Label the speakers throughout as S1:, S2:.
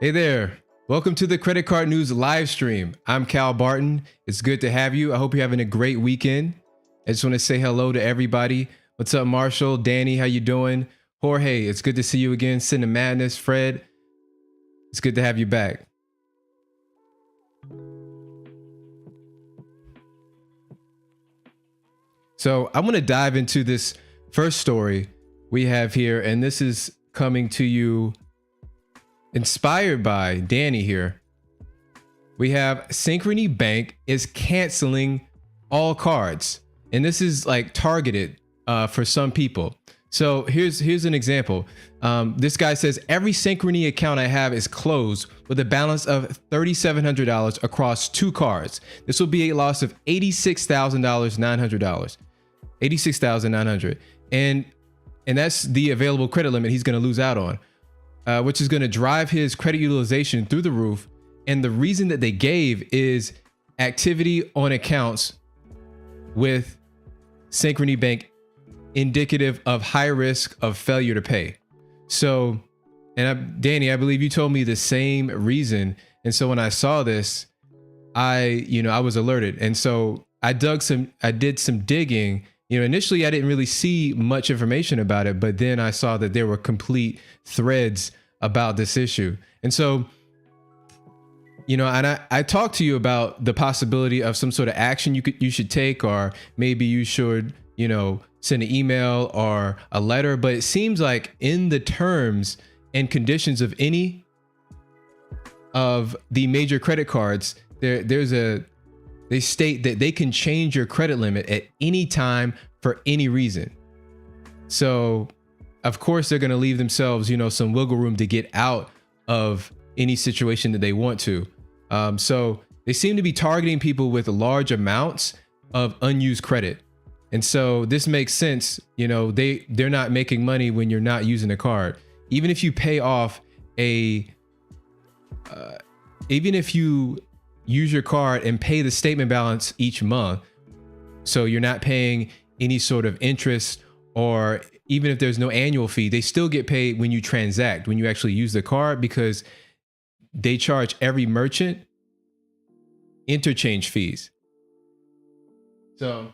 S1: Hey there. Welcome to the Credit Card News live stream. I'm Cal Barton. It's good to have you. I hope you're having a great weekend. I just want to say hello to everybody. What's up, Marshall? Danny, how you doing? Jorge, it's good to see you again. Sin of Madness, Fred, it's good to have you back. So I want to dive into this first story we have here, and this is coming to you inspired by Danny here. We have Synchrony Bank is canceling all cards, and this is like targeted for some people. So here's an example. This guy says every Synchrony account I have is closed with a balance of $3,700 across 2 cards. This will be a loss of $86,900. $86,900, and that's the available credit limit he's going to lose out on, which is going to drive his credit utilization through the roof. And the reason that they gave is activity on accounts with Synchrony Bank indicative of high risk of failure to pay. So, Danny, I believe you told me the same reason. And so when I saw this, I was alerted. And so I did some digging. Initially I didn't really see much information about it, but then I saw that there were complete threads about this issue. And so, and I talked to you about the possibility of some sort of action you should take, or maybe you should, send an email or a letter. But it seems like in the terms and conditions of any of the major credit cards, they state that they can change your credit limit at any time for any reason. So of course they're going to leave themselves, some wiggle room to get out of any situation that they want to. So they seem to be targeting people with large amounts of unused credit. And so this makes sense. They're not making money when you're not using a card. Even if you pay off even if you use your card and pay the statement balance each month, so you're not paying any sort of interest, or even if there's no annual fee, they still get paid when you transact, when you actually use the card, because they charge every merchant interchange fees. So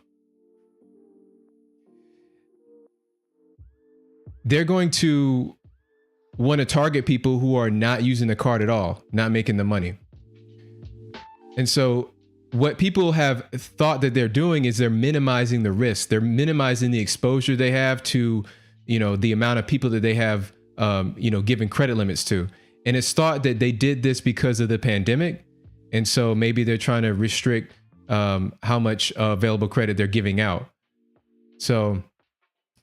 S1: they're going to want to target people who are not using the card at all, not making the money. And so what people have thought that they're doing is they're minimizing the risk. They're minimizing the exposure they have to, the amount of people that they have, given credit limits to. And it's thought that they did this because of the pandemic. And so maybe they're trying to restrict how much available credit they're giving out. So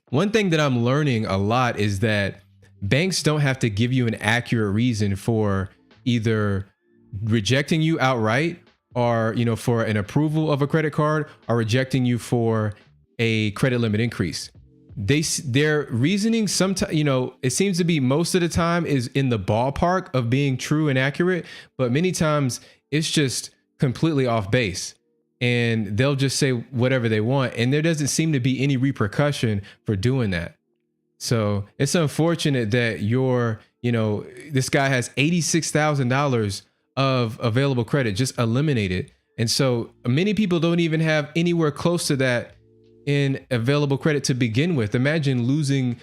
S1: one thing that I'm learning a lot is that banks don't have to give you an accurate reason for either rejecting you outright, or for an approval of a credit card, or rejecting you for a credit limit increase. Their reasoning sometimes, it seems to be most of the time is in the ballpark of being true and accurate, but many times it's just completely off base, and they'll just say whatever they want, and there doesn't seem to be any repercussion for doing that. So it's unfortunate that this guy has $86,000 of available credit just eliminated. And so many people don't even have anywhere close to that in available credit to begin with. Imagine losing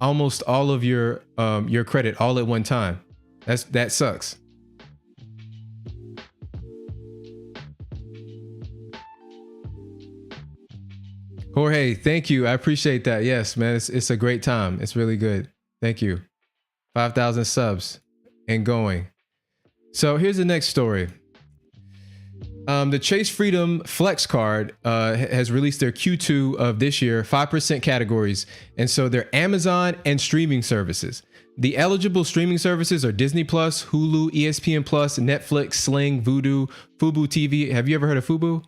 S1: almost all of your credit all at one time. That sucks. Jorge, thank you. I appreciate that. Yes, man, it's a great time. It's really good. Thank you. 5,000 subs and going. So here's the next story. The Chase Freedom Flex card has released their Q2 of this year, 5% categories. And so they're Amazon and streaming services. The eligible streaming services are Disney Plus, Hulu, ESPN Plus, Netflix, Sling, Vudu, Fubo TV. Have you ever heard of Fubo?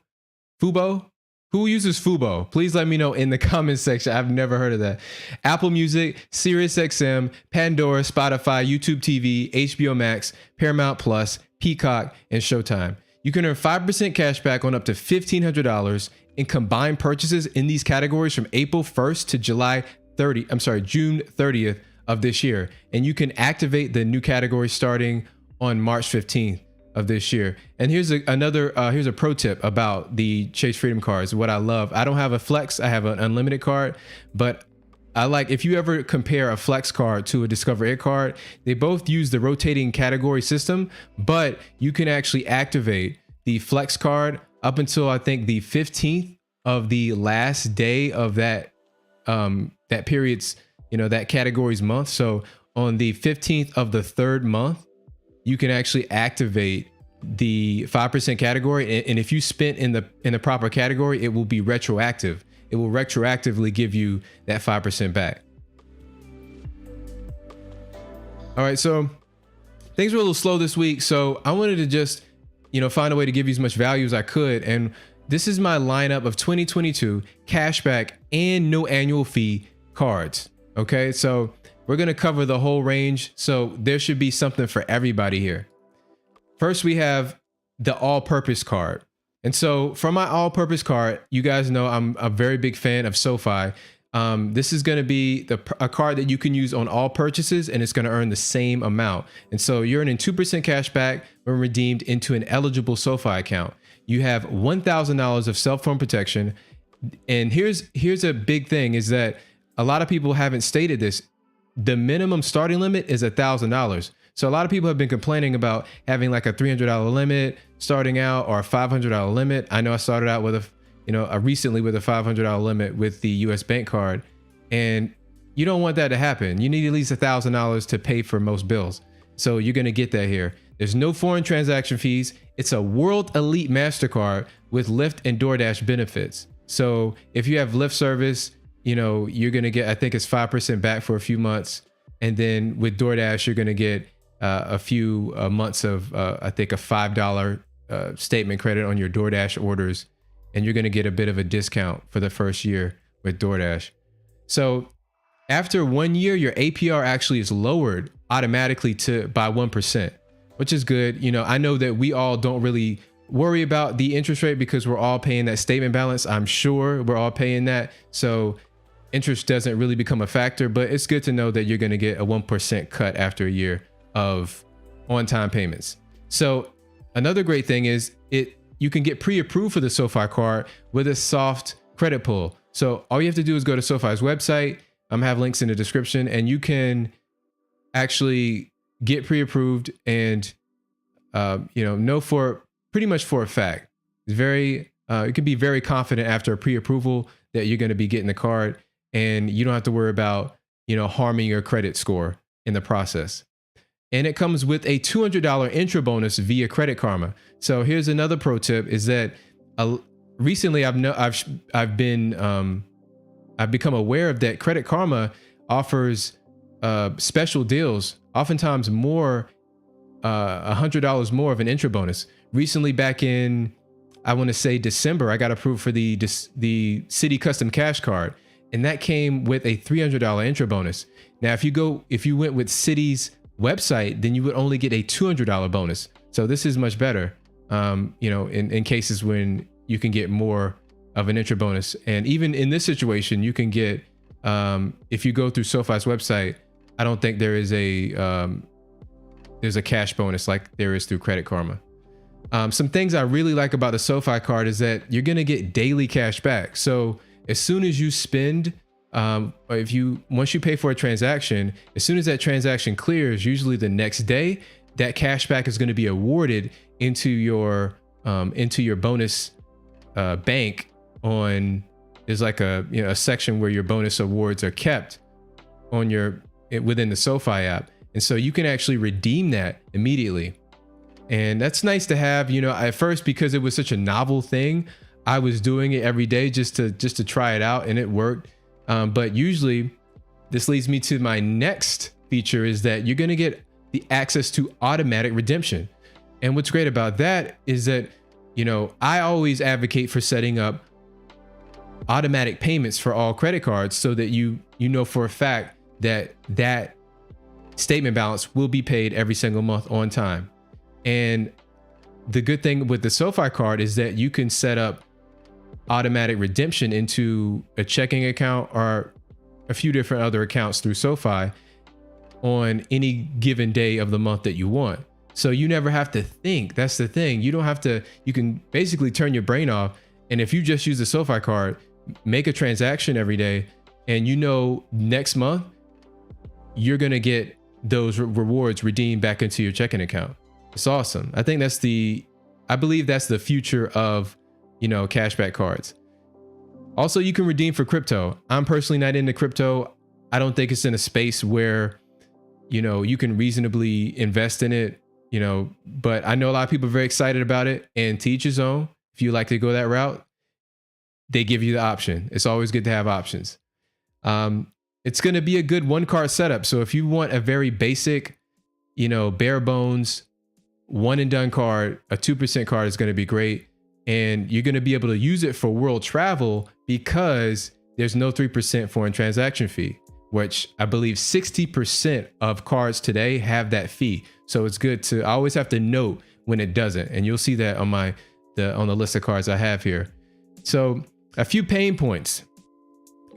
S1: Fubo? Who uses Fubo? Please let me know in the comments section. I've never heard of that. Apple Music, SiriusXM, Pandora, Spotify, YouTube TV, HBO Max, Paramount Plus, Peacock, and Showtime. You can earn 5% cash back on up to $1,500 in combined purchases in these categories from April 1st to June 30th of this year. And you can activate the new category starting on March 15th of this year. And here's here's a pro tip about the Chase Freedom cards. What I love, I don't have a Flex, I have an unlimited card, but I like, if you ever compare a Flex card to a Discover It card, they both use the rotating category system, but you can actually activate the Flex card up until I think the 15th of the last day of that that period's, that category's month. So on the 15th of the third month, you can actually activate the 5% category. And if you spent in the proper category, it will be retroactive. It will retroactively give you that 5% back. All right, so things were a little slow this week, so I wanted to just, find a way to give you as much value as I could. And this is my lineup of 2022 cashback and no annual fee cards. Okay, so we're gonna cover the whole range, so there should be something for everybody here. First, we have the all-purpose card. And so for my all-purpose card, you guys know I'm a very big fan of Sofi. This is going to be a card that you can use on all purchases, and it's going to earn the same amount. And so you're earning 2% cash back when redeemed into an eligible Sofi account. You have $1,000 of self-phone protection. And here's a big thing, is that a lot of people haven't stated this. The minimum starting limit is $1,000. So a lot of people have been complaining about having like a $300 limit starting out, or a $500 limit. I know I started out with recently with a $500 limit with the US bank card, and you don't want that to happen. You need at least $1,000 to pay for most bills. So you're going to get that here. There's no foreign transaction fees. It's a World Elite MasterCard with Lyft and DoorDash benefits. So if you have Lyft service, you're going to get, I think it's 5% back for a few months. And then with DoorDash, you're going to get a few months of, I think, a $5 statement credit on your DoorDash orders. And you're going to get a bit of a discount for the first year with DoorDash. So after 1 year, your APR actually is lowered automatically by 1%, which is good. I know that we all don't really worry about the interest rate because we're all paying that statement balance. I'm sure we're all paying that. So interest doesn't really become a factor, but it's good to know that you're going to get a 1% cut after a year of on-time payments. So another great thing is you can get pre-approved for the Sofi card with a soft credit pull. So all you have to do is go to Sofi's website. I have links in the description, and you can actually get pre-approved and know for pretty much for a fact. It's you can be very confident after a pre-approval that you're going to be getting the card, and you don't have to worry about harming your credit score in the process. And it comes with a $200 intro bonus via Credit Karma. So here's another pro tip: is that recently I've become aware of that Credit Karma offers special deals, oftentimes more, $100 more of an intro bonus. Recently, back in, I want to say December, I got approved for the Citi Custom Cash card, and that came with a $300 intro bonus. Now, if you went with Citi's website, then you would only get a $200 bonus. So this is much better, in cases when you can get more of an intro bonus. And even in this situation, you can get, if you go through Sofi's website, I don't think there's a cash bonus like there is through Credit Karma. Some things I really like about the Sofi card is that you're going to get daily cash back. So as soon as you spend, once you pay for a transaction, as soon as that transaction clears, usually the next day, that cash back is going to be awarded into your bonus bank. There's like a section where your bonus awards are kept within the Sofi app, and so you can actually redeem that immediately. And that's nice to have. At first, because it was such a novel thing, I was doing it every day just to try it out, and it worked. But usually this leads me to my next feature, is that you're going to get the access to automatic redemption. And what's great about that is that, I always advocate for setting up automatic payments for all credit cards so that you know for a fact that statement balance will be paid every single month on time. And the good thing with the Sofi card is that you can set up automatic redemption into a checking account or a few different other accounts through Sofi on any given day of the month that you want. So you never have to think. That's the thing. You don't have to, you can basically turn your brain off. And if you just use a SoFi card, make a transaction every day, and you know next month you're going to get those rewards redeemed back into your checking account. It's awesome. I think I believe that's the future of, cashback cards. Also, you can redeem for crypto. I'm personally not into crypto. I don't think it's in a space where, you can reasonably invest in it, but I know a lot of people are very excited about it, and to each his own. If you like to go that route, they give you the option. It's always good to have options. It's going to be a good one card setup. So if you want a very basic, bare bones, one and done card, a 2% card is going to be great. And you're going to be able to use it for world travel because there's no 3% foreign transaction fee, which I believe 60% of cards today have that fee. So it's good to, I always have to note when it doesn't. And you'll see that on on the list of cards I have here. So a few pain points.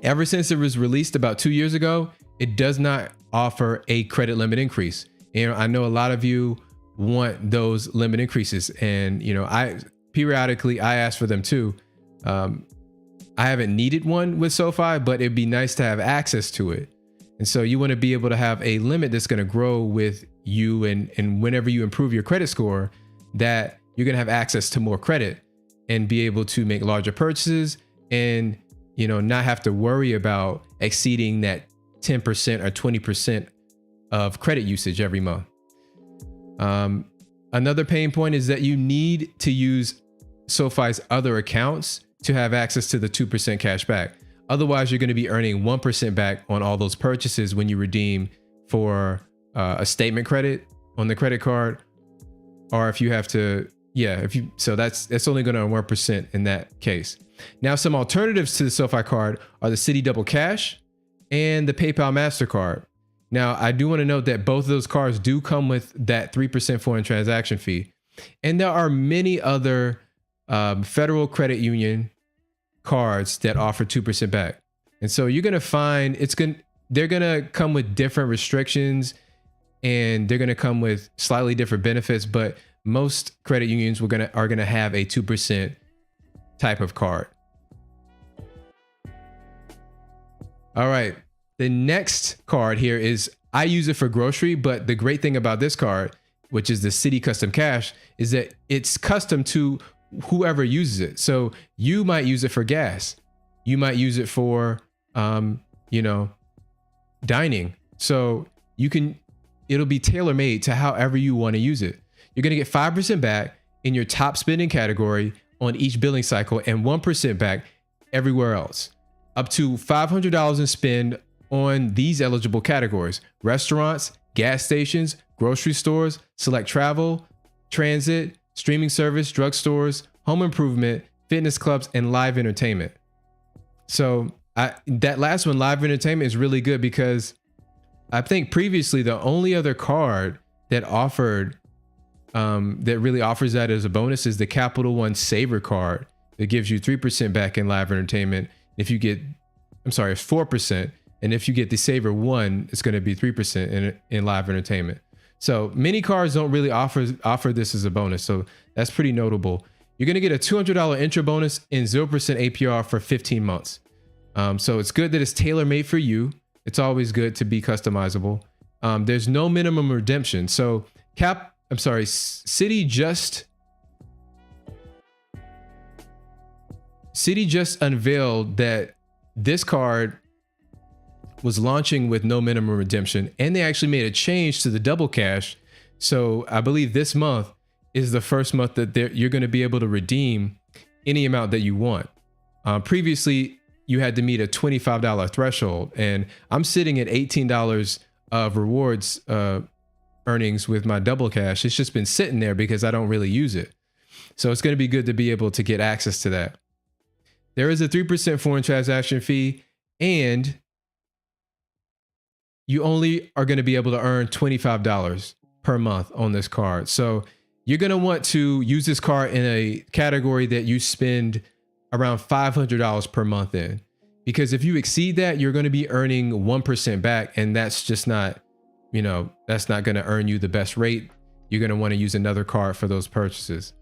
S1: Ever since it was released about 2 years ago, it does not offer a credit limit increase. And I know a lot of you want those limit increases, and I periodically ask for them too. I haven't needed one with SoFi, but it'd be nice to have access to it. And so you want to be able to have a limit that's going to grow with you, and whenever you improve your credit score, that you're going to have access to more credit and be able to make larger purchases, and not have to worry about exceeding that 10% or 20% of credit usage every month. Another pain point is that you need to use SoFi's other accounts to have access to the 2% cash back. Otherwise, you're going to be earning 1% back on all those purchases when you redeem for a statement credit on the credit card, or if you have to, so that's only going to earn 1% in that case. Now, some alternatives to the SoFi card are the Citi Double Cash and the PayPal MasterCard. Now, I do want to note that both of those cards do come with that 3% foreign transaction fee. And there are many other federal credit union cards that offer 2% back. And so you're going to find they're going to come with different restrictions, and they're going to come with slightly different benefits, but most credit unions are going to have a 2% type of card. All right. The next card here is, I use it for grocery, but the great thing about this card, which is the Citi Custom Cash, is that it's custom to whoever uses it. So you might use it for gas. You might use it for, dining. So it'll be tailor-made to however you want to use it. You're going to get 5% back in your top spending category on each billing cycle, and 1% back everywhere else. Up to $500 in spend on these eligible categories: restaurants, gas stations, grocery stores, select travel, transit, streaming service, drugstores, home improvement, fitness clubs, and live entertainment. So that last one, live entertainment, is really good because I think previously the only other card that really offers that as a bonus is the Capital One Saver card that gives you 3% back in live entertainment. It's 4%. And if you get the Saver One, it's going to be 3% in live entertainment. So many cards don't really offer this as a bonus. So that's pretty notable. You're going to get a $200 intro bonus and 0% APR for 15 months. So it's good that it's tailor-made for you. It's always good to be customizable. There's no minimum redemption. So Citi just unveiled that this card was launching with no minimum redemption, and they actually made a change to the Double Cash. So I believe this month is the first month that you're going to be able to redeem any amount that you want. Previously, you had to meet a $25 threshold, and I'm sitting at $18 of rewards earnings with my Double Cash. It's just been sitting there because I don't really use it. So it's going to be good to be able to get access to that. There is a 3% foreign transaction fee, and you only are going to be able to earn $25 per month on this card. So you're going to want to use this card in a category that you spend around $500 per month in, because if you exceed that, you're going to be earning 1% back. And that's just not, that's not going to earn you the best rate. you're going to want to use another card for those purchases.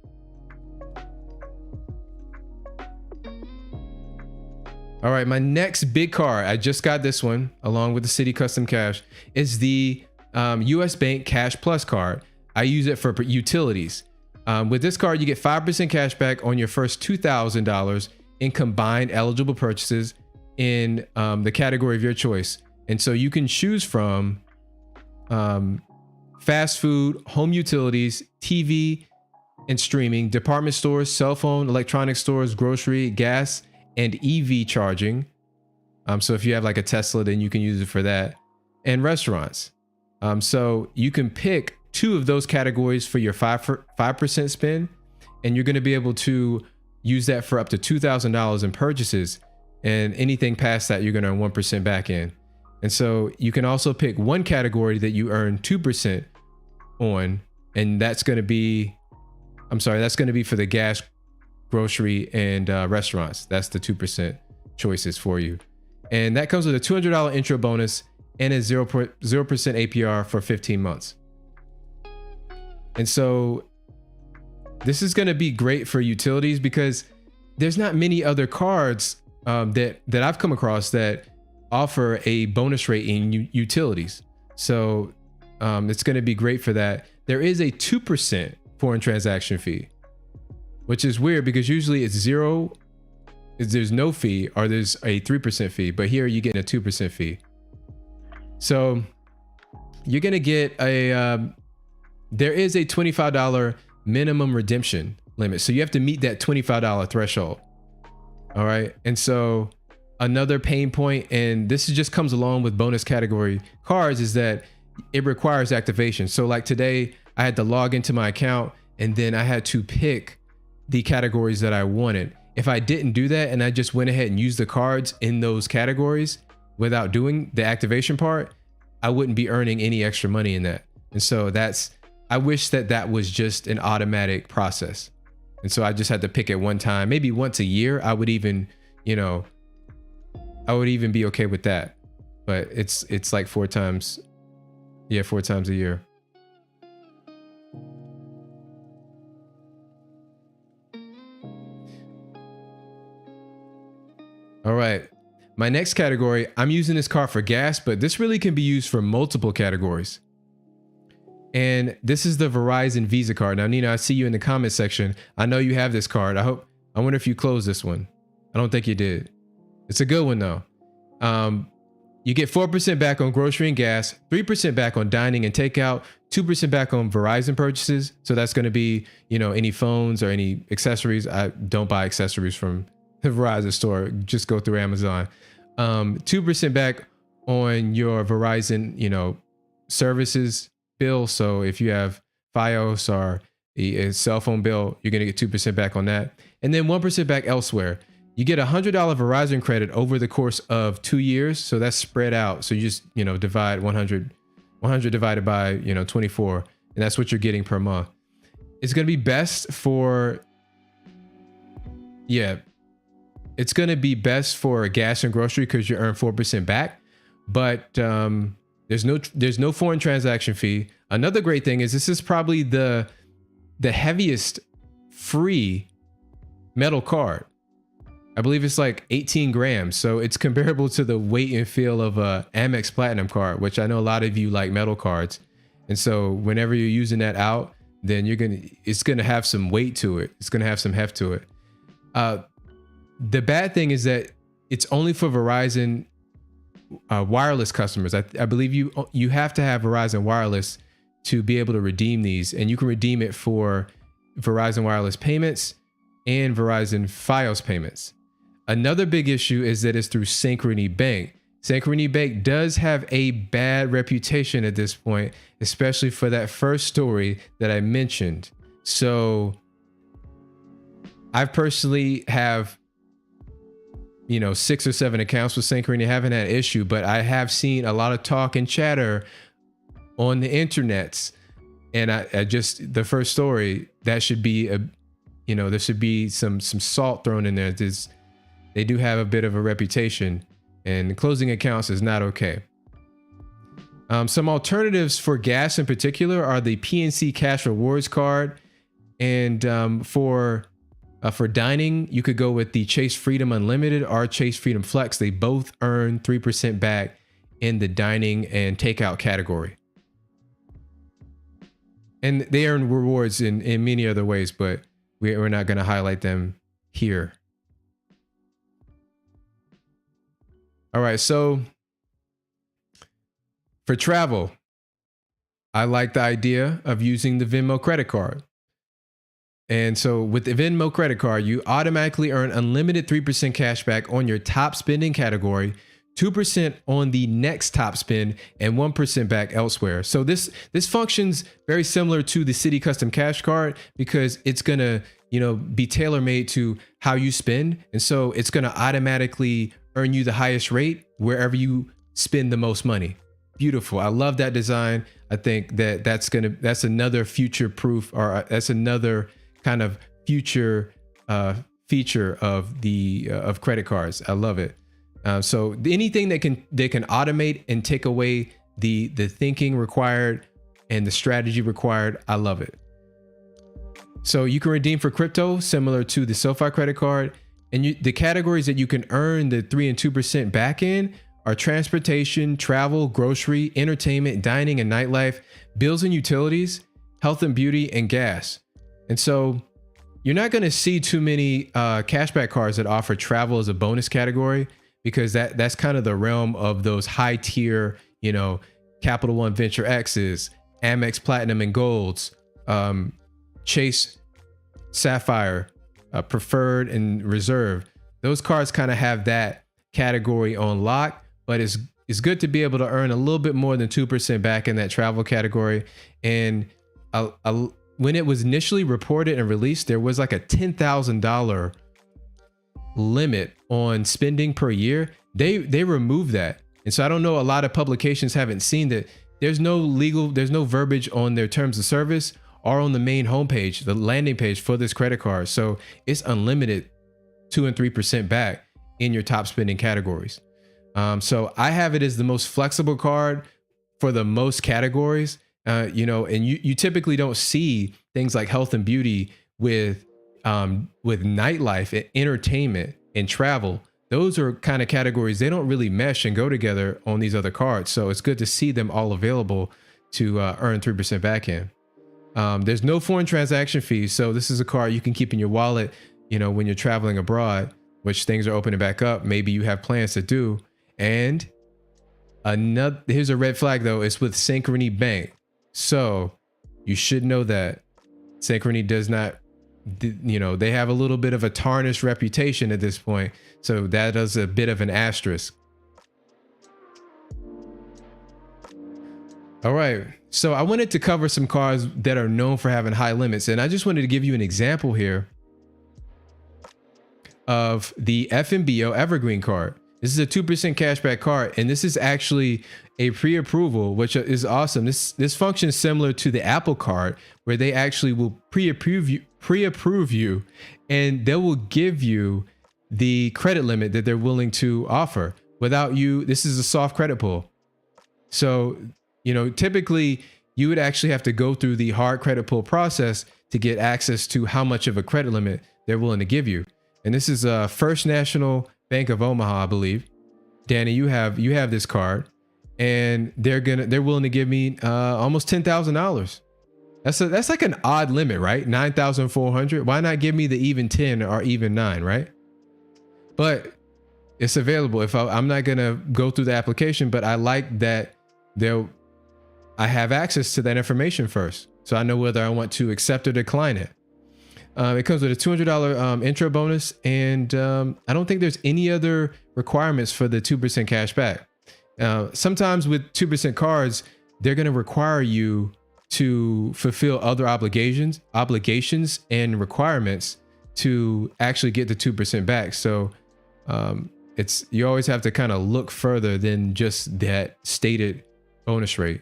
S1: All right, my next big card, I just got this one along with the Citi Custom Cash, is the US Bank Cash Plus card. I use it for utilities. With this card, you get 5% cash back on your first $2,000 in combined eligible purchases in the category of your choice. And so you can choose from fast food, home utilities, TV and streaming, department stores, cell phone, electronic stores, grocery, gas, and EV charging. So if you have like a Tesla, then you can use it for that, and restaurants. So you can pick 2 of those categories for your 5% spend, and you're going to be able to use that for up to $2,000 in purchases. And anything past that, you're going to earn 1% back in. And so you can also pick one category that you earn 2% on, and that's going to be, that's going to be for the gas, grocery, and restaurants. That's the 2% choices for you. And that comes with a $200 intro bonus and a 0% APR for 15 months. And so this is going to be great for utilities because there's not many other cards that I've come across that offer a bonus rate in utilities. So it's going to be great for that. There is a 2% foreign transaction fee, which is weird because usually it's 0, there's no fee, or there's a 3% fee, but here you're getting a 2% fee. So you're going to get there is a $25 minimum redemption limit. So you have to meet that $25 threshold. All right. And so another pain point, and this just comes along with bonus category cards, is that it requires activation. So like today, I had to log into my account and then I had to pick the categories that I wanted. If I didn't do that and I just went ahead and used the cards in those categories without doing the activation part, I wouldn't be earning any extra money in that. And so I wish that was just an automatic process. And so I just had to pick it one time, maybe once a year. I would even be okay with that. But it's like 4 times. Yeah, 4 times a year. All right. My next category, I'm using this card for gas, but this really can be used for multiple categories. And this is the Verizon Visa card. Now, Nina, I see you in the comment section. I know you have this card. I wonder if you closed this one. I don't think you did. It's a good one though. You get 4% back on grocery and gas, 3% back on dining and takeout, 2% back on Verizon purchases. So that's going to be, any phones or any accessories. I don't buy accessories from the Verizon store. Just go through Amazon. 2% back on your Verizon, services bill. So if you have Fios or a cell phone bill, you're going to get 2% back on that. And then 1% back elsewhere. You get $100 Verizon credit over the course of 2 years. So that's spread out. So you just, divide 100 divided by, 24. And that's what you're getting per month. It's going to be best for, it's going to be best for gas and grocery because you earn 4% back. But there's no foreign transaction fee. Another great thing is this is probably the heaviest free metal card. I believe it's like 18 grams. So it's comparable to the weight and feel of a Amex Platinum card, which I know a lot of you like metal cards. And so whenever you're using that out, then it's going to have some weight to it. It's going to have some heft to it. The bad thing is that it's only for Verizon wireless customers. I believe you have to have Verizon Wireless to be able to redeem these, and you can redeem it for Verizon Wireless payments and Verizon Fios payments. Another big issue is that it's through Synchrony Bank. Synchrony Bank does have a bad reputation at this point, especially for that first story that I mentioned. So I personally have 6 or 7 accounts with Synchrony. I haven't had an issue, but I have seen a lot of talk and chatter on the internets. And I just, the first story, that should be there should be some salt thrown in there. They do have a bit of a reputation, and closing accounts is not okay. Some alternatives for gas in particular are the PNC Cash Rewards card, and for dining, you could go with the Chase Freedom Unlimited or Chase Freedom Flex. They both earn 3% back in the dining and takeout category. And they earn rewards in many other ways, but we're not going to highlight them here. All right, so for travel, I like the idea of using the Venmo credit card. And so with the Venmo credit card, you automatically earn unlimited 3% cash back on your top spending category, 2% on the next top spend, and 1% back elsewhere. So this functions very similar to the Citi Custom Cash card because it's gonna, be tailor-made to how you spend. And so it's gonna automatically earn you the highest rate wherever you spend the most money. Beautiful. I love that design. I think that's another future proof, or that's another kind of future feature of the of credit cards. I love it. So anything they can automate and take away the thinking required and the strategy required, I love it. So you can redeem for crypto similar to the Sofi credit card, and the categories that you can earn the 3 and 2% back in are transportation, travel, grocery, entertainment, dining and nightlife, bills and utilities, health and beauty, and gas. And so you're not going to see too many cashback cards that offer travel as a bonus category, because that's kind of the realm of those high tier, Capital One Venture X's, Amex Platinum and Golds, Chase Sapphire, Preferred and Reserve. Those cards kind of have that category on lock, but it's good to be able to earn a little bit more than 2% back in that travel category. And when it was initially reported and released, there was like a $10,000 limit on spending per year. They removed that. And so I don't know, a lot of publications haven't seen that. There's no verbiage on their terms of service or on the main homepage, the landing page for this credit card. So it's unlimited 2 and 3% back in your top spending categories. So I have it as the most flexible card for the most categories, and you typically don't see things like health and beauty with nightlife and entertainment and travel. Those are kind of categories, they don't really mesh and go together on these other cards. So it's good to see them all available to earn 3% back in. There's no foreign transaction fees. So this is a card you can keep in your wallet, when you're traveling abroad, which things are opening back up. Maybe you have plans to do. And here's a red flag though, it's with Synchrony Bank. So you should know that Synchrony does not, they have a little bit of a tarnished reputation at this point. So that is a bit of an asterisk. All right. So I wanted to cover some cards that are known for having high limits. And I just wanted to give you an example here of the FNBO Evergreen card. This is a 2% cashback card, and this is actually a pre-approval, which is awesome. This functions similar to the Apple card, where they actually will pre-approve you, and they will give you the credit limit that they're willing to offer without you. This is a soft credit pull. So, typically you would actually have to go through the hard credit pull process to get access to how much of a credit limit they're willing to give you. And this is First National Bank of Omaha, I believe. Danny, you have this card, and they're willing to give me almost $10,000. That's like an odd limit, right? 9,400. Why not give me the even 10 or even 9, right? But it's available. I'm not gonna go through the application, but I like that I have access to that information first, so I know whether I want to accept or decline it. It comes with a $200 intro bonus, and I don't think there's any other requirements for the 2% cash back. Sometimes with 2% cards, they're going to require you to fulfill other obligations and requirements to actually get the 2% back. So you always have to kind of look further than just that stated bonus rate.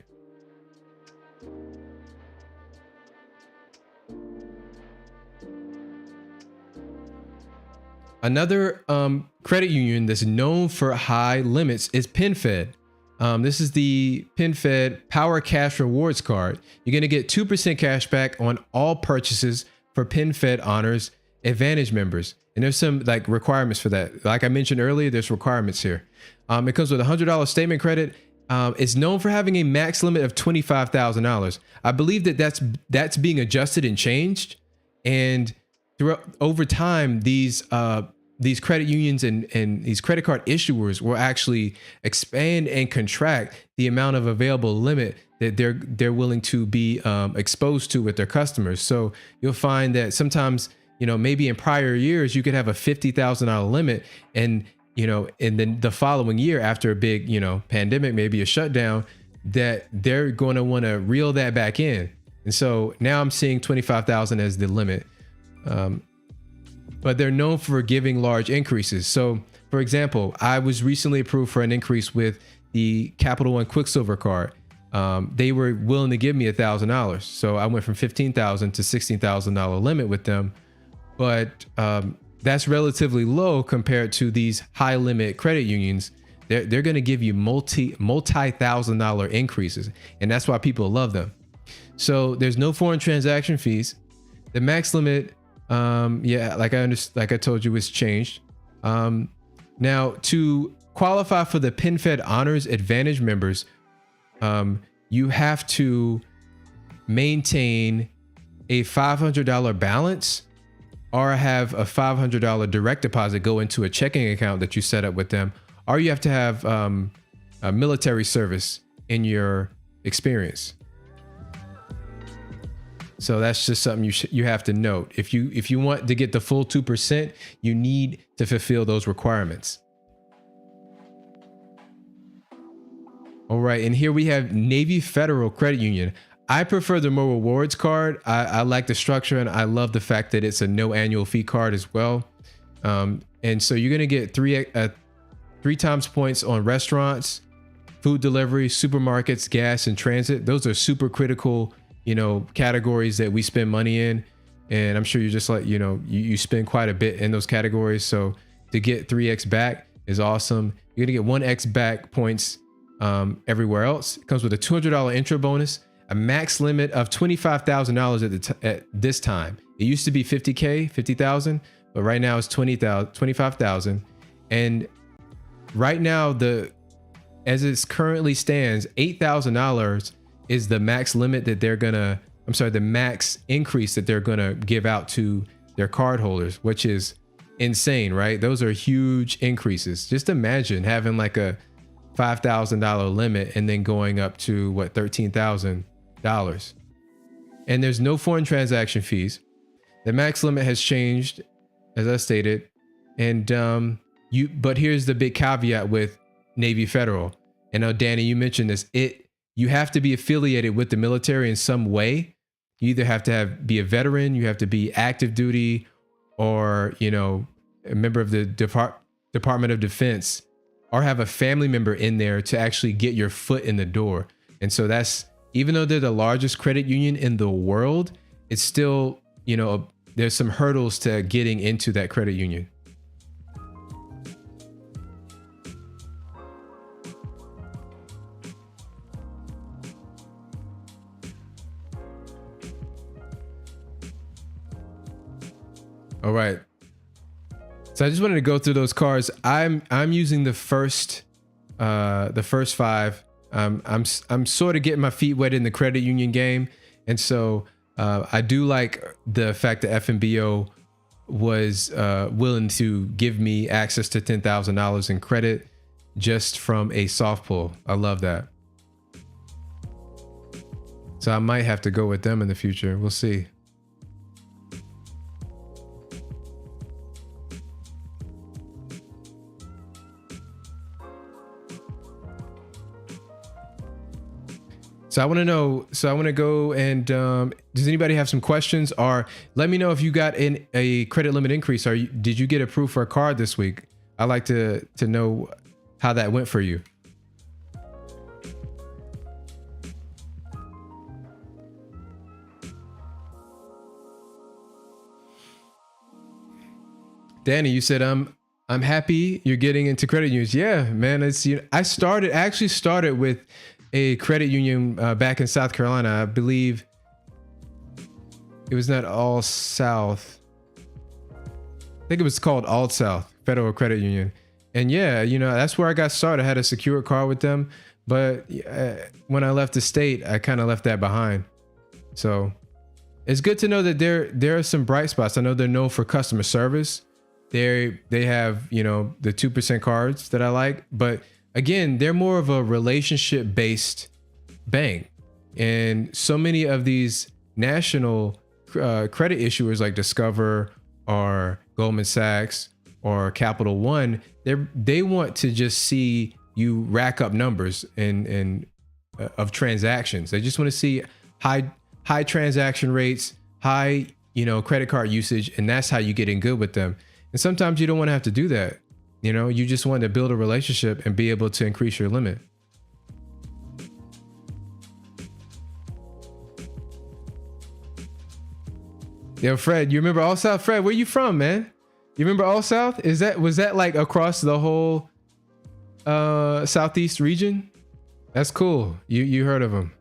S1: Another credit union that's known for high limits is PenFed. This is the PenFed Power Cash Rewards card. You're going to get 2% cash back on all purchases for PenFed Honors Advantage members. And there's some like requirements for that. Like I mentioned earlier, there's requirements here. It comes with a $100 statement credit. It's known for having a max limit of $25,000. I believe that that's being adjusted and changed. And over time, these credit unions and these credit card issuers will actually expand and contract the amount of available limit that they're willing to be exposed to with their customers. So you'll find that sometimes, maybe in prior years, you could have a $50,000 limit, and then the following year, after a big, pandemic, maybe a shutdown, that they're going to want to reel that back in. And so now I'm seeing 25,000 as the limit. But they're known for giving large increases. So for example, I was recently approved for an increase with the Capital One Quicksilver card. They were willing to give me $1,000. So I went from $15,000 to $16,000 limit with them. But that's relatively low compared to these high limit credit unions. They're going to give you multi-$1,000 increases, and that's why people love them. So there's no foreign transaction fees. The max limit, like I told you, was changed. Now, to qualify for the PenFed Honors Advantage members, you have to maintain a $500 balance, or have a $500 direct deposit go into a checking account that you set up with them, or you have to have a military service in your experience. So that's just something you have to note. If you want to get the full 2%, you need to fulfill those requirements. All right, and here we have Navy Federal Credit Union. I prefer the More Rewards card. I like the structure, and I love the fact that it's a no annual fee card as well. And so you're going to get three times points on restaurants, food delivery, supermarkets, gas, and transit. Those are super critical, categories that we spend money in. And I'm sure you're just like, you spend quite a bit in those categories. So to get 3x back is awesome. You're going to get 1x back points everywhere else. It comes with a $200 intro bonus, a max limit of $25,000 at this time. It used to be 50,000, but right now it's 25,000. And right now, as it currently stands, $8,000 is the max limit that the max increase that they're gonna give out to their card holders, which is insane, right? Those are huge increases. Just imagine having like a $5,000 limit and then going up to $13,000. And there's no foreign transaction fees. The max limit has changed, as I stated. And but here's the big caveat with Navy Federal. And now, Danny, you mentioned this. You have to be affiliated with the military in some way. You either have to be a veteran, you have to be active duty, or a member of the Department of Defense, or have a family member in there to actually get your foot in the door. And so even though they're the largest credit union in the world, it's still, there's some hurdles to getting into that credit union. All right. So I just wanted to go through those cards. I'm using the first five. I'm sort of getting my feet wet in the credit union game, and so I do like the fact that FNBO was willing to give me access to $10,000 in credit just from a soft pull. I love that. So I might have to go with them in the future. We'll see. So I want to go and does anybody have some questions, or let me know if you got a credit limit increase, or did you get approved for a card this week? I'd like to know how that went for you. Danny, you said I'm I'm happy you're getting into credit unions. Yeah, man. It's, you know, I actually started with a credit union back in South Carolina. I believe it was not All South. I think it was called All South Federal Credit Union. And yeah, you know, that's where I got started. I had a secured card with them. But when I left the state, I kind of left that behind. So it's good to know that there are some bright spots. I know they're known for customer service. They have, you know, the 2% cards that I like. But again, they're more of a relationship based bank. And so many of these national credit issuers like Discover or Goldman Sachs or Capital One, they want to just see you rack up numbers and of transactions. They just want to see high transaction rates, high, you know, credit card usage, and that's how you get in good with them. And sometimes you don't want to have to do that. You know, you just want to build a relationship and be able to increase your limit. Yo, Fred, you remember All South? Fred, where you from, man? You remember All South? Was that like across the whole Southeast region? That's cool. You heard of them.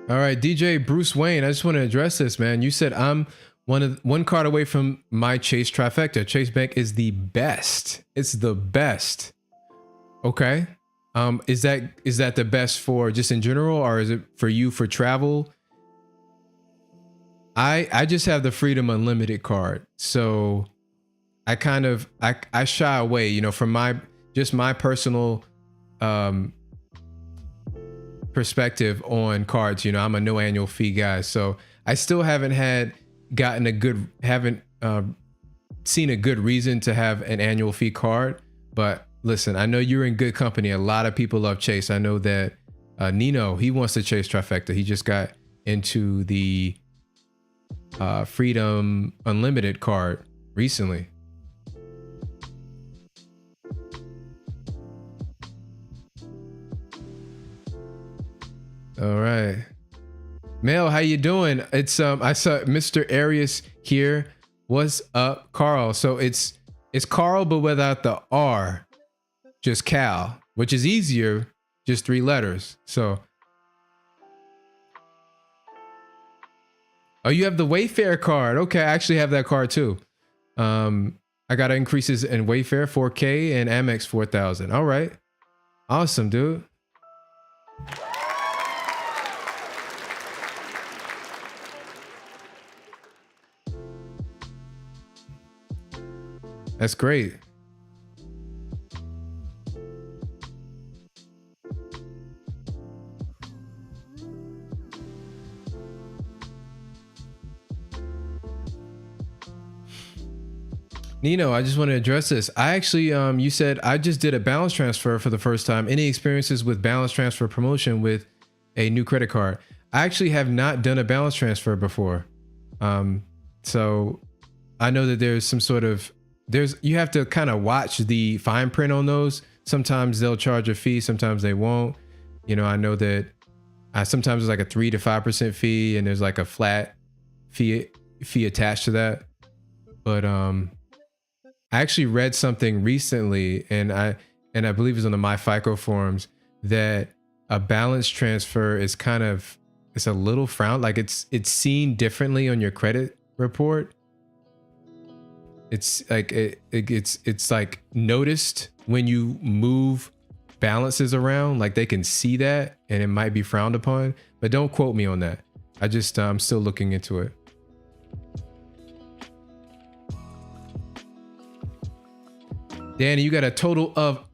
S1: All right, DJ Bruce Wayne, I just want to address this, man. You said I'm one card away from my Chase trifecta. Chase Bank is the best. It's the best. Okay. Is that the best for just in general, or is it for you for travel? I just have the Freedom Unlimited card. So I kind of I shy away, you know, from my personal perspective on cards. You know, I'm a no annual fee guy, so I still haven't seen a good reason to have an annual fee card. But listen, I know you're in good company. A lot of people love Chase. I know that Nino, he wants to Chase trifecta. He just got into the Freedom Unlimited card recently. All right, Mel, how you doing? It's I saw Mr. Arias here. What's up, Carl? So it's Carl, but without the R, just Cal, which is easier, just 3 letters. So, oh, you have the Wayfair card. Okay, I actually have that card too. I got increases in Wayfair 4K and Amex 4,000. All right, awesome, dude. That's great. Nino, I just want to address this. I actually, you said I just did a balance transfer for the first time. Any experiences with balance transfer promotion with a new credit card? I actually have not done a balance transfer before. So I know that there's some sort of, you have to kind of watch the fine print on those. Sometimes they'll charge a fee, sometimes they won't. You know, I know that sometimes it's like a 3 to 5% fee, and there's like a flat fee attached to that. But I actually read something recently, and I believe it was on the MyFICO forums, that a balance transfer is kind of, it's a little frowned, like it's seen differently on your credit report. It's like it's like noticed when you move balances around, like they can see that, and it might be frowned upon. But don't quote me on that. I'm still looking into it. Danny, you got a total of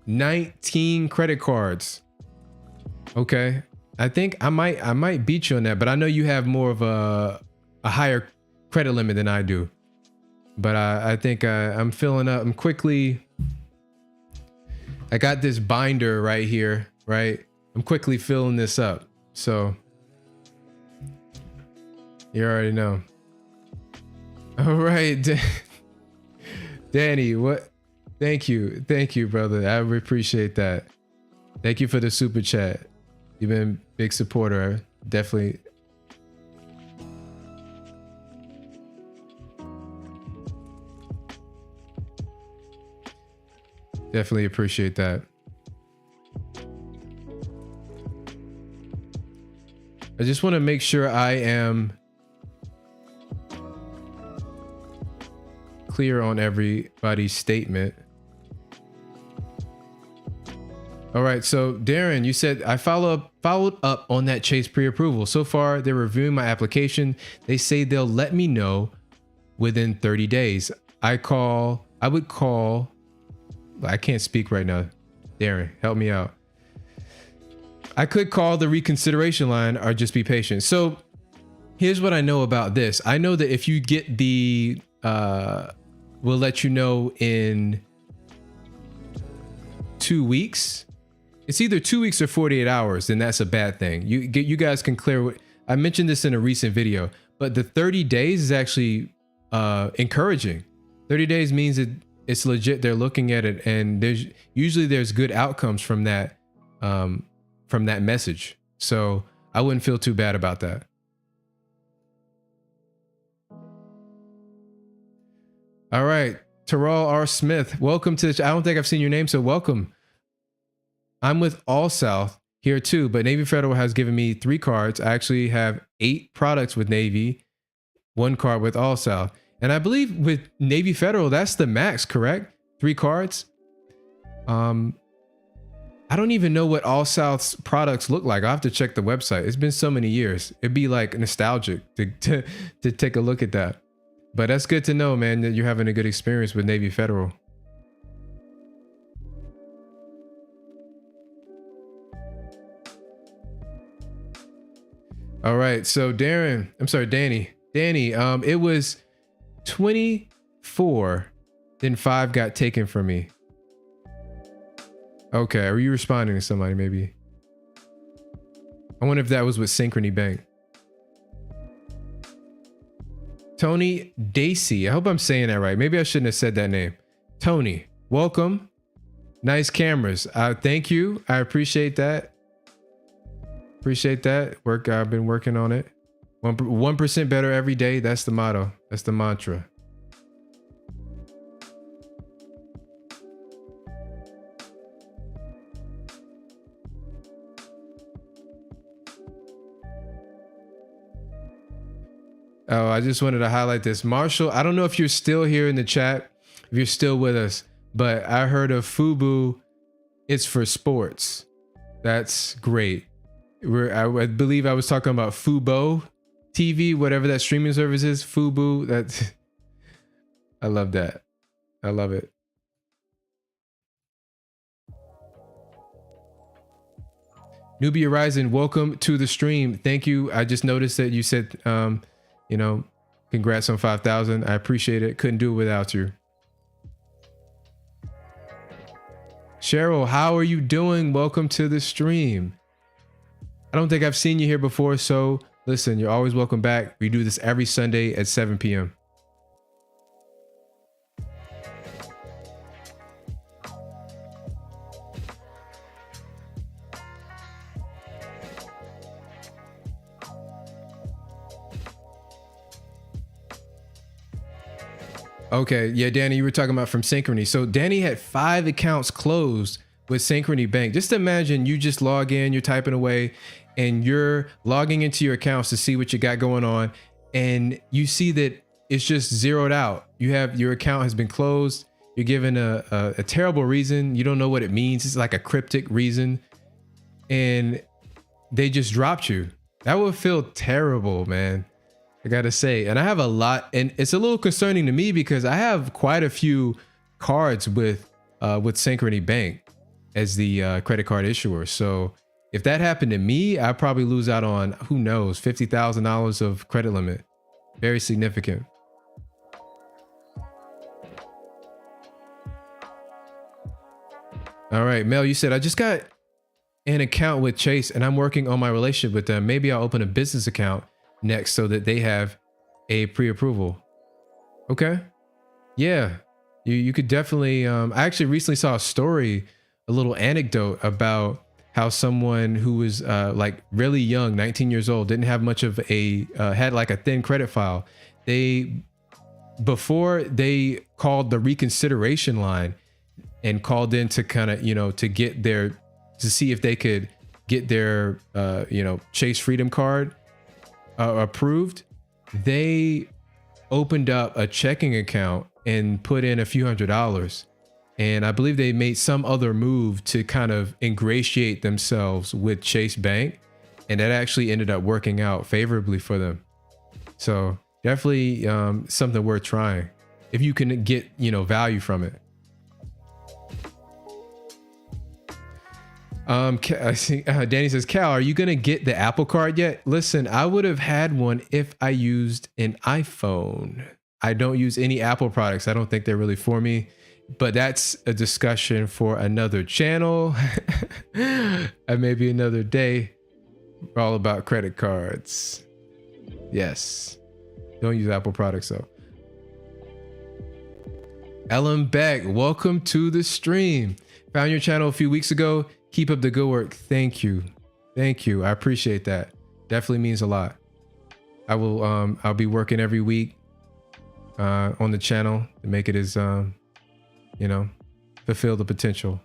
S1: 19 credit cards. Okay, I think I might beat you on that, but I know you have more of a higher credit limit than I do. But I think I'm filling up. I got this binder right here, right? I'm quickly filling this up. So You already know. All right, Danny. What? Thank you, brother. I appreciate that. Thank you for the super chat. You've been a big supporter. Definitely. Definitely appreciate that. I just want to make sure I am clear on everybody's statement. All right, so Darren, you said I followed up on that Chase pre-approval. So far, they're reviewing my application. They say they'll let me know within 30 days. I would call. I can't speak right now. Darren, help me out. I could call the reconsideration line or just be patient. So here's what I know about this. I know that if you get the, we'll let you know in 2 weeks. It's either 2 weeks or 48 hours, then that's a bad thing. You guys can clear. I mentioned this in a recent video, but the 30 days is actually encouraging. 30 days means that it's legit. They're looking at it, and there's good outcomes from that message. So I wouldn't feel too bad about that. All right, Terrell R. Smith, welcome to the. I don't think I've seen your name, so welcome. I'm with All South here too, but Navy Federal has given me 3 cards. I actually have 8 products with Navy, 1 card with All South. And I believe with Navy Federal, that's the max, correct? 3 cards. I don't even know what All South's products look like. I'll have to check the website. It's been so many years. It'd be like nostalgic to take a look at that. But that's good to know, man, that you're having a good experience with Navy Federal. All right, so Danny, it was 24, then 5 got taken from me. Okay, are you responding to somebody maybe? I wonder if that was with Synchrony Bank. Tony Dacey, I hope I'm saying that right. Maybe I shouldn't have said that name. Tony, welcome. Nice cameras. Thank you. I appreciate that. Appreciate that. I've been working on it. 1% better every day. That's the motto. That's the mantra. Oh, I just wanted to highlight this. Marshall, I don't know if you're still here in the chat, if you're still with us, but I heard of Fubo. It's for sports. That's great. I believe I was talking about Fubo TV, whatever that streaming service is. Fubo. That's. I love that. I love it. Newbie Horizon, welcome to the stream. Thank you. I just noticed that you said, congrats on 5,000. I appreciate it. Couldn't do it without you. Cheryl, how are you doing? Welcome to the stream. I don't think I've seen you here before, so listen, you're always welcome back. We do this every Sunday at 7 p.m. Okay, yeah, Danny, you were talking about from Synchrony. So Danny had 5 accounts closed with Synchrony Bank. Just imagine you just log in, you're typing away, and you're logging into your accounts to see what you got going on, and you see that it's just zeroed out. Your account has been closed. You're given a terrible reason. You don't know what it means. It's like a cryptic reason, and they just dropped you. That would feel terrible, man. I gotta say. And I have a lot, and it's a little concerning to me because I have quite a few cards with Synchrony Bank as the credit card issuer. So if that happened to me, I'd probably lose out on, who knows, $50,000 of credit limit. Very significant. All right, Mel, you said, I just got an account with Chase and I'm working on my relationship with them. Maybe I'll open a business account. next so that they have a pre-approval. Okay. Yeah. You could definitely, I actually recently saw a story, a little anecdote about how someone who was like really young, 19 years old, didn't have much of a, had like a thin credit file. Before they called the reconsideration line and called in to kind of, to get to see if they could get their, Chase Freedom card approved, they opened up a checking account and put in a few $100s. And I believe they made some other move to kind of ingratiate themselves with Chase Bank. And that actually ended up working out favorably for them. So definitely something worth trying if you can get, value from it. I think Danny says, Cal, are you going to get the Apple card yet? Listen, I would have had one if I used an iPhone. I don't use any Apple products. I don't think they're really for me, but that's a discussion for another channel. And maybe another day. We're all about credit cards. Yes. Don't use Apple products though. Ellen Beck, welcome to the stream. Found your channel a few weeks ago. Keep up the good work. Thank you. Thank you. I appreciate that. Definitely means a lot. I will, I'll be working every week on the channel to make it as, fulfill the potential.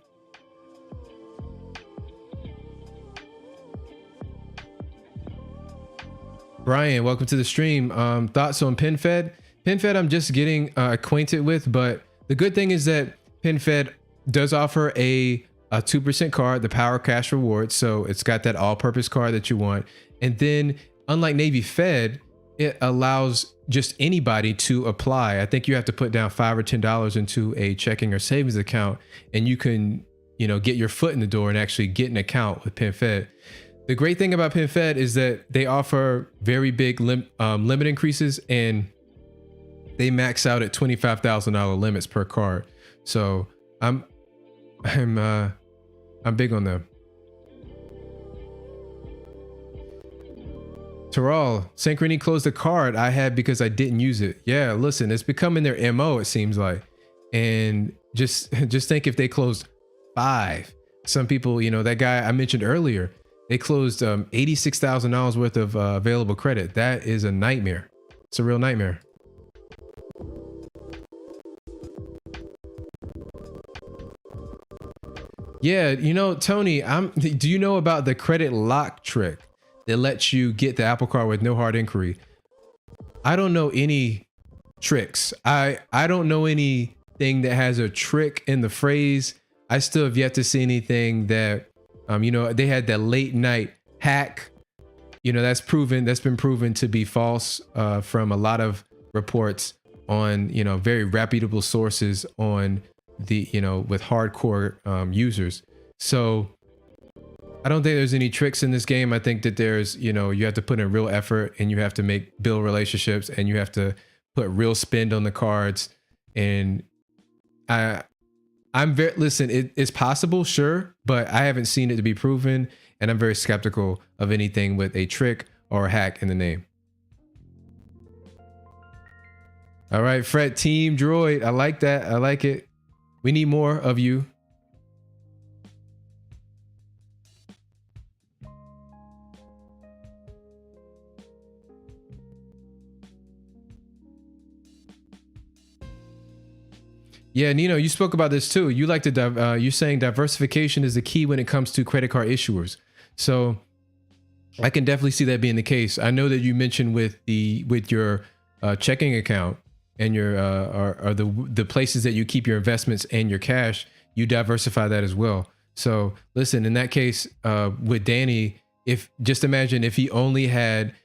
S1: Brian, welcome to the stream. Thoughts on PenFed? PenFed, I'm just getting acquainted with, but the good thing is that PenFed does offer a 2% card, the Power Cash Reward. So it's got that all-purpose card that you want. And then unlike Navy Fed, it allows just anybody to apply. I think you have to put down $5 or $10 into a checking or savings account, and you can, get your foot in the door and actually get an account with PenFed. The great thing about PenFed is that they offer very big limit increases, and they max out at $25,000 limits per card. So I'm big on them. Terrell, Synchrony closed the card I had because I didn't use it. Yeah, listen, it's becoming their MO, it seems like. And just think if they closed 5. Some people, that guy I mentioned earlier, they closed $86,000 worth of available credit. That is a nightmare. It's a real nightmare. Yeah, Tony, do you know about the credit lock trick that lets you get the Apple card with no hard inquiry? I don't know any tricks. I don't know anything that has a trick in the phrase. I still have yet to see anything that, they had that late night hack, that's been proven to be false from a lot of reports on, very reputable sources on the, with hardcore users. So I don't think there's any tricks in this game. I think that there's, you have to put in real effort, and you have to build relationships, and you have to put real spend on the cards. And listen, it's possible, sure, but I haven't seen it to be proven. And I'm very skeptical of anything with a trick or a hack in the name. All right, Fred, Team Droid. I like that. I like it. We need more of you. Yeah, Nino, you spoke about this too. You like to you're saying diversification is the key when it comes to credit card issuers. So I can definitely see that being the case. I know that you mentioned with your checking account and your or the places that you keep your investments and your cash, you diversify that as well. So listen, in that case, with Danny, just imagine if he only had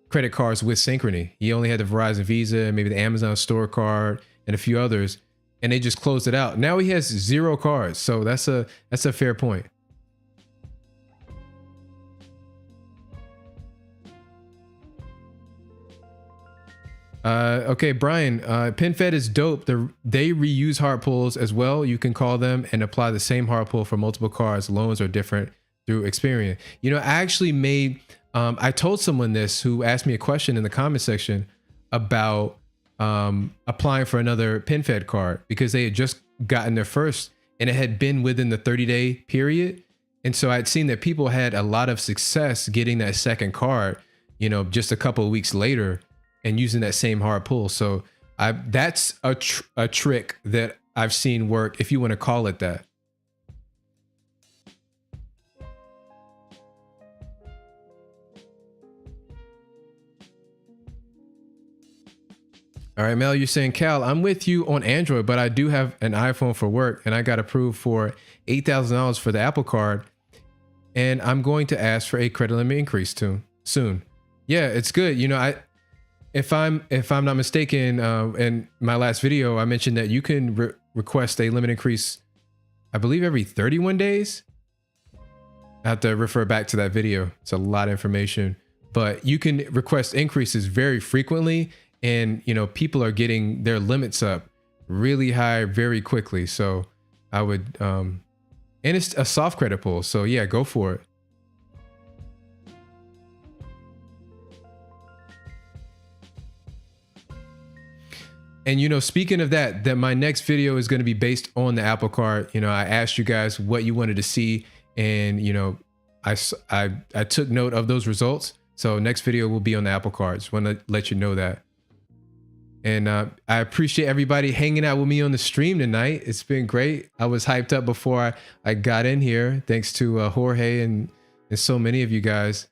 S1: credit cards with Synchrony. He only had the Verizon Visa, maybe the Amazon store card, and a few others, and they just closed it out. Now he has 0 cards. So that's a fair point. Okay, Brian, PenFed is dope. They reuse hard pulls as well. You can call them and apply the same hard pull for multiple cards. Loans are different through Experian. I actually made I told someone this who asked me a question in the comment section about applying for another PinFed card because they had just gotten their first and it had been within the 30-day period. And so I'd seen that people had a lot of success getting that second card, you know, just a couple of weeks later and using that same hard pull. So that's a trick that I've seen work, if you want to call it that. All right, Mel, you're saying, Cal, I'm with you on Android, but I do have an iPhone for work and I got approved for $8,000 for the Apple card. And I'm going to ask for a credit limit increase soon. Yeah, it's good. You know, if I'm not mistaken, in my last video, I mentioned that you can request a limit increase, I believe every 31 days. I have to refer back to that video. It's a lot of information, but you can request increases very frequently. And, you know, people are getting their limits up really high very quickly. So I would, and it's a soft credit pull. So yeah, go for it. And, you know, speaking of that my next video is going to be based on the Apple card. You know, I asked you guys what you wanted to see and, you know, I took note of those results. So next video will be on the Apple card. Just want to let you know that. And I appreciate everybody hanging out with me on the stream tonight. It's been great. I was hyped up before I got in here, thanks to Jorge and so many of you guys.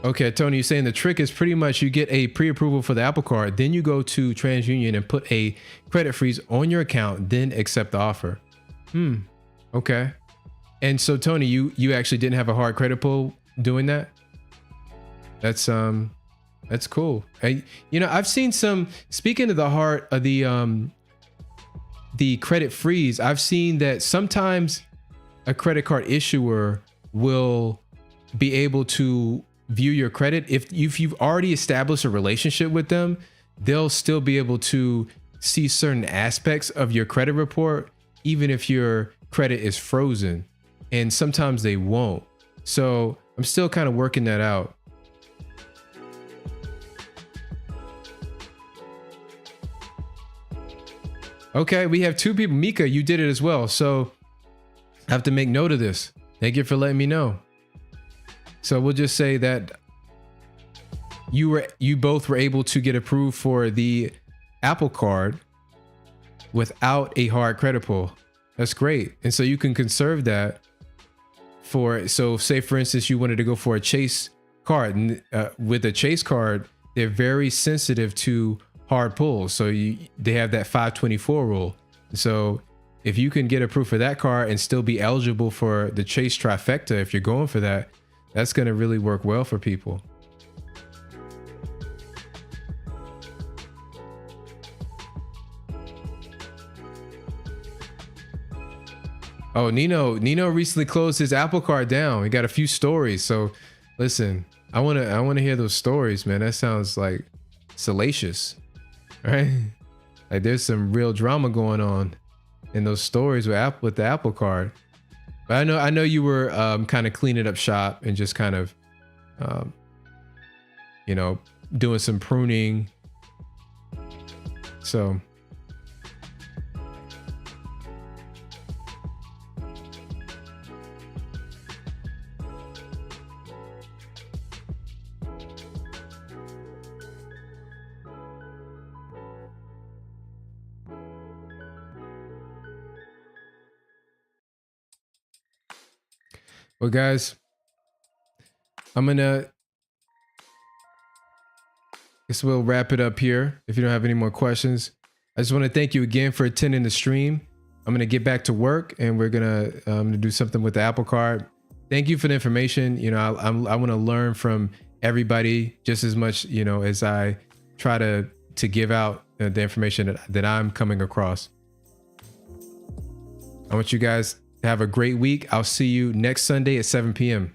S1: Okay, Tony, you're saying the trick is pretty much you get a pre-approval for the Apple card, then you go to TransUnion and put a credit freeze on your account, then accept the offer. Okay. And so, Tony, you actually didn't have a hard credit pull doing that? That's cool. You know, I've seen some, speaking of the credit freeze, I've seen that sometimes a credit card issuer will be able to view your credit. If you've already established a relationship with them, they'll still be able to see certain aspects of your credit report, even if your credit is frozen. And sometimes they won't. So I'm still kind of working that out. Okay, we have two people. Mika, you did it as well. So I have to make note of this. Thank you for letting me know. So we'll just say that you both were able to get approved for the Apple card without a hard credit pull. That's great. And so you can conserve that. So say for instance, you wanted to go for a Chase card, and with a Chase card, they're very sensitive to hard pulls. So they have that 524 rule. So if you can get approved for that card and still be eligible for the Chase trifecta, if you're going for that, that's going to really work well for people. Oh, Nino recently closed his Apple card down. He got a few stories. So listen, I want to hear those stories, man. That sounds like salacious, right? Like there's some real drama going on in those stories with the Apple card. But I know you were kind of cleaning up shop and just kind of, you know, doing some pruning. So. Well, guys, guess we'll wrap it up here. If you don't have any more questions, I just want to thank you again for attending the stream. I'm going to get back to work and we're going to do something with the Apple card. Thank you for the information. You know, I want to learn from everybody just as much, you know, as I try to give out the information that I'm coming across. I want you guys to have a great week. I'll see you next Sunday at 7 p.m.